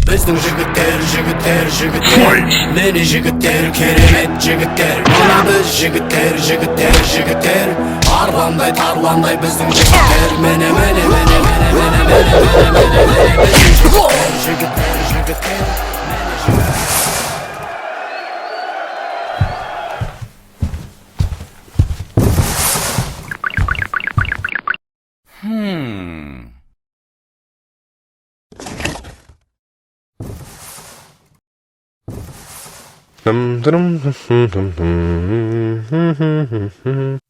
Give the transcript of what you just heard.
Bizim jigiter, jigiter, jigiter. Beni jigiter, kerimet jigiter. Bana biz jigiter, jigiter, jigiter. Arlanday, tarlanday bizim jigiter. Mene, mene, mene, mene, mene, mene, mene, mene, mene. Bizim jigiter, jigiter, jigiter. Dum dum dum dum dum dum.